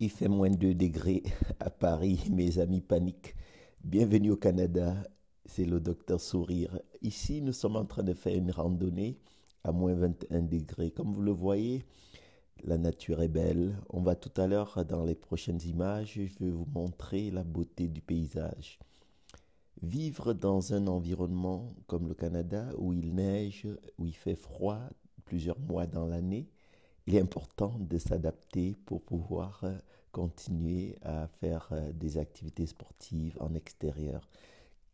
Il fait moins de 2 degrés à Paris, mes amis paniquent. Bienvenue au Canada, c'est le docteur Sourire. Ici, nous sommes en train de faire une randonnée à moins 21 degrés. Comme vous le voyez, la nature est belle. On va tout à l'heure, dans les prochaines images, je vais vous montrer la beauté du paysage. Vivre dans un environnement comme le Canada, où il neige, où il fait froid plusieurs mois dans l'année, il est important de s'adapter pour pouvoir continuer à faire des activités sportives en extérieur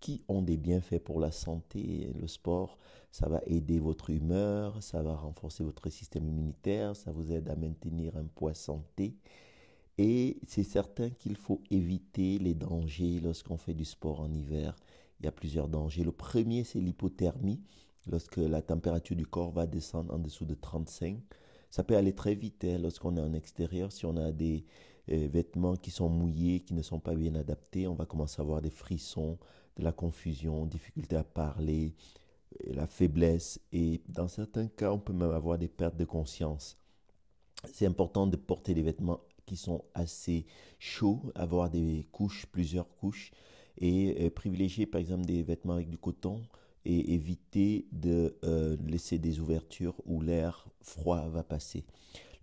qui ont des bienfaits pour la santé. Le sport, ça va aider votre humeur, ça va renforcer votre système immunitaire, ça vous aide à maintenir un poids santé. Et c'est certain qu'il faut éviter les dangers lorsqu'on fait du sport en hiver. Il y a plusieurs dangers. Le premier, c'est l'hypothermie. Lorsque la température du corps va descendre en dessous de 35, ça peut aller très vite lorsqu'on est en extérieur. Si on a des vêtements qui sont mouillés, qui ne sont pas bien adaptés, on va commencer à avoir des frissons, de la confusion, difficulté à parler, la faiblesse. Et dans certains cas, on peut même avoir des pertes de conscience. C'est important de porter des vêtements qui sont assez chauds, avoir des couches, plusieurs couches, et privilégier par exemple des vêtements avec du coton et éviter de laisser des ouvertures où l'air froid va passer.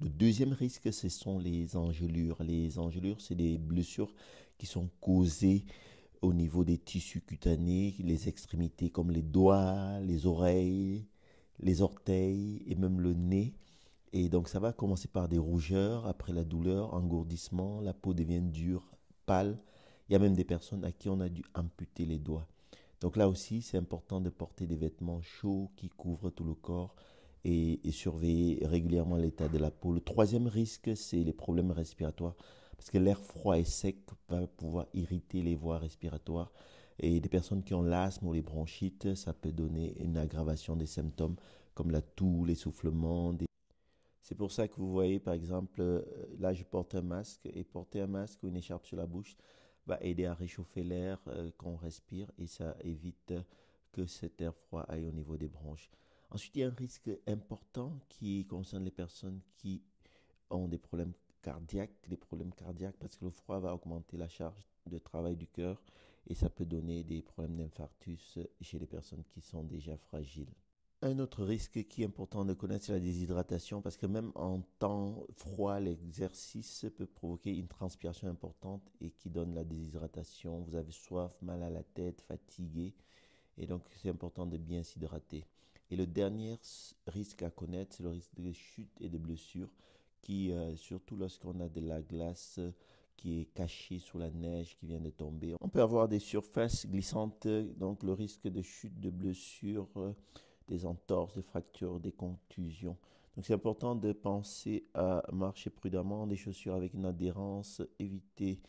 Le deuxième risque, ce sont les engelures. Les engelures, c'est des blessures qui sont causées au niveau des tissus cutanés, les extrémités comme les doigts, les oreilles, les orteils et même le nez. Et donc ça va commencer par des rougeurs, après la douleur, engourdissement, la peau devient dure, pâle. Il y a même des personnes à qui on a dû amputer les doigts. Donc là aussi, c'est important de porter des vêtements chauds qui couvrent tout le corps et surveiller régulièrement l'état de la peau. Le troisième risque, c'est les problèmes respiratoires, parce que l'air froid et sec va pouvoir irriter les voies respiratoires. Et des personnes qui ont l'asthme ou les bronchites, ça peut donner une aggravation des symptômes comme la toux, l'essoufflement, c'est pour ça que vous voyez, par exemple, là, je porte un masque et porter un masque ou une écharpe sur la bouche va aider à réchauffer l'air qu'on respire et ça évite que cet air froid aille au niveau des bronches. Ensuite, il y a un risque important qui concerne les personnes qui ont des problèmes cardiaques parce que le froid va augmenter la charge de travail du cœur et ça peut donner des problèmes d'infarctus chez les personnes qui sont déjà fragiles. Un autre risque qui est important de connaître, c'est la déshydratation, parce que même en temps froid, l'exercice peut provoquer une transpiration importante et qui donne la déshydratation. Vous avez soif, mal à la tête, fatigué, et donc c'est important de bien s'hydrater. Et le dernier risque à connaître, c'est le risque de chute et de blessure, qui, surtout lorsqu'on a de la glace qui est cachée sous la neige qui vient de tomber. On peut avoir des surfaces glissantes, donc le risque de chute, de blessure, des entorses, des fractures, des contusions. Donc c'est important de penser à marcher prudemment, des chaussures avec une adhérence, éviter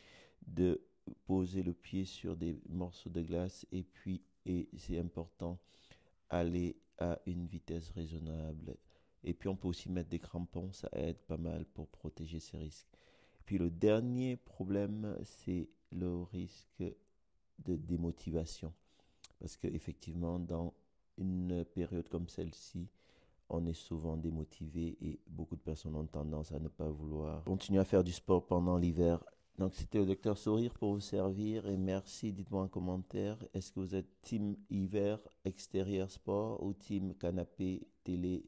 de poser le pied sur des morceaux de glace et c'est important aller à une vitesse raisonnable. Et puis on peut aussi mettre des crampons, ça aide pas mal pour protéger ces risques. Puis le dernier problème, c'est le risque de démotivation. Parce qu'effectivement, dans une période comme celle-ci, on est souvent démotivé et beaucoup de personnes ont tendance à ne pas vouloir continuer à faire du sport pendant l'hiver. Donc c'était le docteur Sourire pour vous servir et merci. Dites-moi en commentaire, est-ce que vous êtes team hiver extérieur sport ou team canapé télé